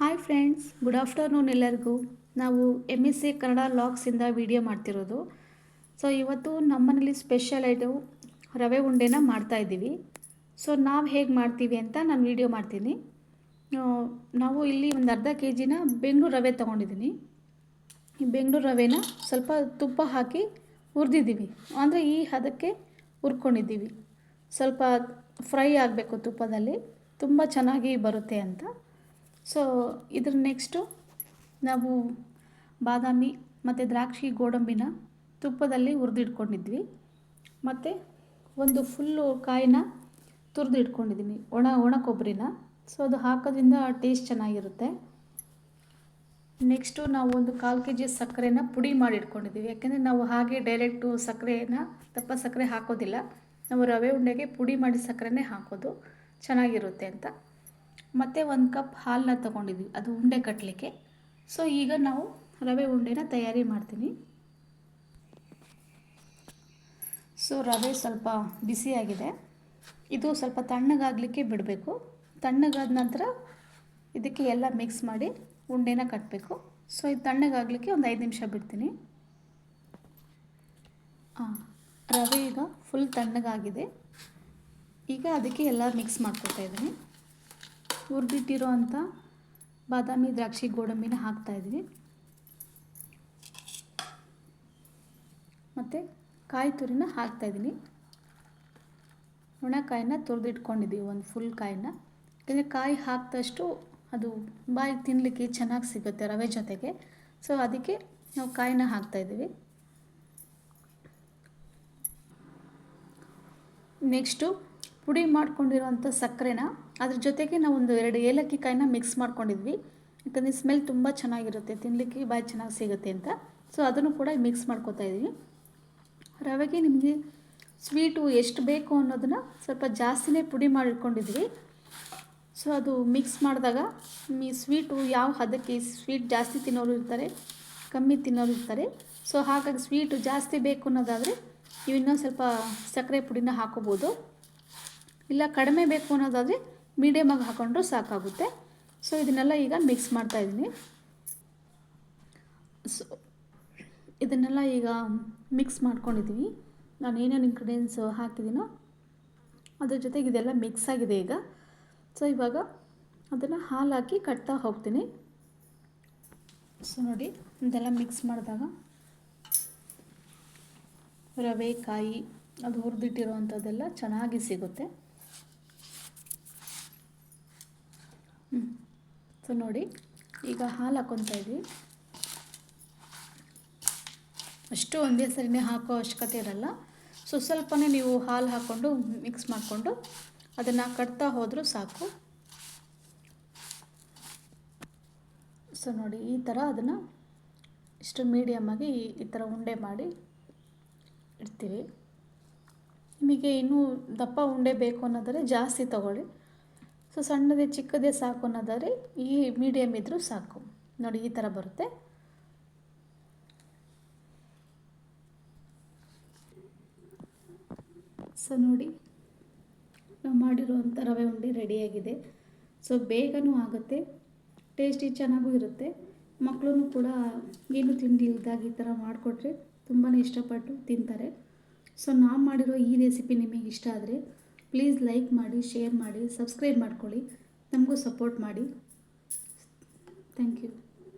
Hi friends, good afternoon ಎಲ್ಲರಿಗೂ. ನಾವು MSc Kannada ಲಾಗ್ಸಿಂದ video ಮಾಡ್ತಿರೋದು. ಸೊ ಇವತ್ತು ನಮ್ಮನೇಲಿ ಸ್ಪೆಷಲ್ ಆಯಿತು ರವೆ ಉಂಡೆನ ಮಾಡ್ತಾಯಿದ್ದೀವಿ. ಸೊ ನಾವು ಹೇಗೆ ಮಾಡ್ತೀವಿ ಅಂತ ನಾನು ವಿಡಿಯೋ ಮಾಡ್ತೀನಿ. ನಾವು ಇಲ್ಲಿ ಒಂದು ಅರ್ಧ KGನ ಬೆಂಗಳೂರು ರವೆ ತೊಗೊಂಡಿದ್ದೀನಿ. ಈ ಬೆಂಗಳೂರು ರವೆನ ಸ್ವಲ್ಪ ತುಪ್ಪ ಹಾಕಿ ಹುರಿದಿದ್ದೀವಿ. ಅಂದರೆ ಈ ಹದಕ್ಕೆ ಹುರ್ಕೊಂಡಿದ್ದೀವಿ. ಸ್ವಲ್ಪ ಫ್ರೈ ಆಗಬೇಕು ತುಪ್ಪದಲ್ಲಿ, ತುಂಬ ಚೆನ್ನಾಗಿ ಬರುತ್ತೆ ಅಂತ. ಸೊ ಇದ್ರ ನೆಕ್ಸ್ಟು ನಾವು ಬಾದಾಮಿ ಮತ್ತು ದ್ರಾಕ್ಷಿ ಗೋಡಂಬಿನ ತುಪ್ಪದಲ್ಲಿ ಹುರಿದಿಟ್ಕೊಂಡಿದ್ವಿ. ಮತ್ತು ಒಂದು ಫುಲ್ಲು ಕಾಯಿನ ತುರಿದಿಟ್ಕೊಂಡಿದ್ದೀನಿ, ಒಣ ಕೊಬ್ಬರಿನ. ಸೊ ಅದು ಹಾಕೋದ್ರಿಂದ ಟೇಸ್ಟ್ ಚೆನ್ನಾಗಿರುತ್ತೆ. ನೆಕ್ಸ್ಟು ನಾವು ಒಂದು 1/4 kg ಸಕ್ಕರೆನ ಪುಡಿ ಮಾಡಿ ಇಟ್ಕೊಂಡಿದ್ದೀವಿ. ಯಾಕೆಂದರೆ ನಾವು ಹಾಗೆ ಡೈರೆಕ್ಟು ದಪ್ಪ ಸಕ್ಕರೆ ಹಾಕೋದಿಲ್ಲ. ನಾವು ರವೆ ಉಂಡೆಗೆ ಪುಡಿ ಮಾಡಿ ಸಕ್ಕರೆನೇ ಹಾಕೋದು, ಚೆನ್ನಾಗಿರುತ್ತೆ ಅಂತ. ಮತ್ತು 1 ಕಪ್ ಹಾಲನ್ನ ತೊಗೊಂಡಿದ್ವಿ, ಅದು ಉಂಡೆ ಕಟ್ಟಲಿಕ್ಕೆ. ಸೊ ಈಗ ನಾವು ರವೆ ಉಂಡೆನ ತಯಾರಿ ಮಾಡ್ತೀನಿ. ಸೊ ರವೆ ಸ್ವಲ್ಪ ಬಿಸಿಯಾಗಿದೆ, ಇದು ಸ್ವಲ್ಪ ತಣ್ಣಗಾಗಲಿಕ್ಕೆ ಬಿಡಬೇಕು. ತಣ್ಣಗಾದ ನಂತರ ಇದಕ್ಕೆ ಎಲ್ಲ ಮಿಕ್ಸ್ ಮಾಡಿ ಉಂಡೆನ ಕಟ್ಟಬೇಕು. ಸೊ ಇದು ತಣ್ಣಗಾಗಲಿಕ್ಕೆ ಒಂದು 5 ನಿಮಿಷ ಬಿಡ್ತೀನಿ. ರವೆ ಈಗ ಫುಲ್ ತಣ್ಣಗಾಗಿದೆ. ಈಗ ಅದಕ್ಕೆ ಎಲ್ಲ ಮಿಕ್ಸ್ ಮಾಡ್ಕೊತಾ ಇದ್ದೀನಿ. ಹುರಿದಿಟ್ಟಿರೋ ಅಂಥ ಬಾದಾಮಿ ದ್ರಾಕ್ಷಿ ಗೋಡಂಬಿನ ಹಾಕ್ತಾಯಿದ್ದೀನಿ. ಮತ್ತು ಕಾಯಿ ತುರಿನ ಹಾಕ್ತಾಯಿದ್ದೀನಿ. ಒಣಕಾಯಿನ ತುರಿದಿಟ್ಕೊಂಡಿದ್ದೀವಿ, ಒಂದು ಫುಲ್ ಕಾಯಿನ. ಯಾಕೆಂದರೆ ಕಾಯಿ ಹಾಕಿದಷ್ಟು ಅದು ಬಾಯಿಗೆ ತಿನ್ನಲಿಕ್ಕೆ ಚೆನ್ನಾಗಿ ಸಿಗುತ್ತೆ ರವೆ ಜೊತೆಗೆ. ಸೊ ಅದಕ್ಕೆ ನಾವು ಕಾಯಿನ ಹಾಕ್ತಾಯಿದ್ದೀವಿ. ನೆಕ್ಸ್ಟು ಪುಡಿ ಮಾಡ್ಕೊಂಡಿರೋಂಥ ಸಕ್ಕರೆನ ಅದ್ರ ಜೊತೆಗೆ ನಾವು ಒಂದು 2 ಏಲಕ್ಕಿ ಕಾಯಿನ ಮಿಕ್ಸ್ ಮಾಡ್ಕೊಂಡಿದ್ವಿ. ಯಾಕಂದರೆ ಸ್ಮೆಲ್ ತುಂಬ ಚೆನ್ನಾಗಿರುತ್ತೆ, ತಿನ್ನಲಿಕ್ಕೆ ಬಾಯಿ ಚೆನ್ನಾಗಿ ಸಿಗುತ್ತೆ ಅಂತ. ಸೊ ಅದನ್ನು ಕೂಡ ಮಿಕ್ಸ್ ಮಾಡ್ಕೊತಾ ಇದ್ದೀವಿ. ರವೆಗೆ ನಿಮಗೆ ಸ್ವೀಟು ಎಷ್ಟು ಬೇಕು ಅನ್ನೋದನ್ನು ಸ್ವಲ್ಪ ಜಾಸ್ತಿನೇ ಪುಡಿ ಮಾಡಿಟ್ಕೊಂಡಿದ್ವಿ. ಸೊ ಅದು ಮಿಕ್ಸ್ ಮಾಡಿದಾಗ ಈ ಸ್ವೀಟು ಯಾವ ಹದಕ್ಕೆ, ಸ್ವೀಟ್ ಜಾಸ್ತಿ ತಿನ್ನೋರು ಇರ್ತಾರೆ, ಕಮ್ಮಿ ತಿನ್ನೋರು ಇರ್ತಾರೆ. ಸೊ ಹಾಗಾಗಿ ಸ್ವೀಟು ಜಾಸ್ತಿ ಬೇಕು ಅನ್ನೋದಾದರೆ ನೀವು ಇನ್ನೊಂದು ಸ್ವಲ್ಪ ಸಕ್ಕರೆ ಪುಡಿನ ಹಾಕೋಬೋದು. ಇಲ್ಲ ಕಡಿಮೆ ಬೇಕು ಅನ್ನೋದಾದರೆ ಮೀಡಿಯಮಾಗಿ ಹಾಕೊಂಡ್ರೂ ಸಾಕಾಗುತ್ತೆ. ಸೊ ಇದನ್ನೆಲ್ಲ ಈಗ ಮಿಕ್ಸ್ ಮಾಡ್ತಾಯಿದ್ದೀನಿ. ಸೊ ಇದನ್ನೆಲ್ಲ ಈಗ ಮಿಕ್ಸ್ ಮಾಡ್ಕೊಂಡಿದ್ದೀವಿ. ನಾನು ಏನೇನು ಇಂಗ್ರೀಡಿಯೆಂಟ್ಸ್ ಹಾಕಿದ್ದೀನೋ ಅದ್ರ ಜೊತೆಗೆ ಇದೆಲ್ಲ ಮಿಕ್ಸ್ ಆಗಿದೆ ಈಗ. ಸೊ ಇವಾಗ ಅದನ್ನು ಹಾಲು ಹಾಕಿ ಕಟ್ತಾ ಹೋಗ್ತೀನಿ. ಸೊ ನೋಡಿ, ಇದೆಲ್ಲ ಮಿಕ್ಸ್ ಮಾಡಿದಾಗ ರವೆ, ಕಾಯಿ, ಅದು ಹುರಿದಿಟ್ಟಿರೋ ಅಂಥದ್ದೆಲ್ಲ ಚೆನ್ನಾಗಿ ಸಿಗುತ್ತೆ. ಸೊ ನೋಡಿ, ಈಗ ಹಾಲು ಹಾಕ್ಕೊತಾ ಇದ್ವಿ. ಅಷ್ಟು ಒಂದೇ ಸರಿನೇ ಹಾಕೋ ಅವಶ್ಯಕತೆ ಇರಲ್ಲ. ಸೊ ಸ್ವಲ್ಪನೇ ನೀವು ಹಾಲು ಹಾಕ್ಕೊಂಡು ಮಿಕ್ಸ್ ಮಾಡಿಕೊಂಡು ಅದನ್ನು ಕಟ್ತಾ ಹೋದರೂ ಸಾಕು. ಸೊ ನೋಡಿ, ಈ ಥರ ಅದನ್ನು ಇಷ್ಟು ಮೀಡಿಯಮ್ಮಾಗಿ ಈ ಥರ ಉಂಡೆ ಮಾಡಿ ಇಡ್ತೀವಿ. ನಿಮಗೆ ಇನ್ನೂ ದಪ್ಪ ಉಂಡೆ ಬೇಕು ಅನ್ನೋದಾದರೆ ಜಾಸ್ತಿ ತೊಗೊಳ್ಳಿ. ಸೊ ಸಣ್ಣದೇ ಚಿಕ್ಕದೇ ಸಾಕು ಅನ್ನೋದಾದರೆ ಈ ಮೀಡಿಯಮ್ ಇದ್ದರೂ ಸಾಕು. ನೋಡಿ, ಈ ಥರ ಬರುತ್ತೆ. ಸೊ ನೋಡಿ, ನಾವು ಮಾಡಿರುವಂಥ ರವೆ ಉಂಡೆ ರೆಡಿಯಾಗಿದೆ. ಸೊ ಬೇಗನೂ ಆಗುತ್ತೆ, ಟೇಸ್ಟಿ ಚೆನ್ನಾಗೂ ಇರುತ್ತೆ. ಮಕ್ಕಳು ಕೂಡ ಏನು ತಿಂಡಿ ಇಲ್ದಾಗ ಈ ಥರ ಮಾಡಿಕೊಟ್ರೆ ತುಂಬಾ ಇಷ್ಟಪಟ್ಟು ತಿಂತಾರೆ. ಸೊ ನಾವು ಮಾಡಿರೋ ಈ ರೆಸಿಪಿ ನಿಮಗೆ ಇಷ್ಟ ಆದರೆ ಪ್ಲೀಸ್ ಲೈಕ್ ಮಾಡಿ, ಶೇರ್ ಮಾಡಿ, ಸಬ್ಸ್ಕ್ರೈಬ್ ಮಾಡ್ಕೊಳ್ಳಿ. ನಮಗೂ ಸಪೋರ್ಟ್ ಮಾಡಿ. Thank you.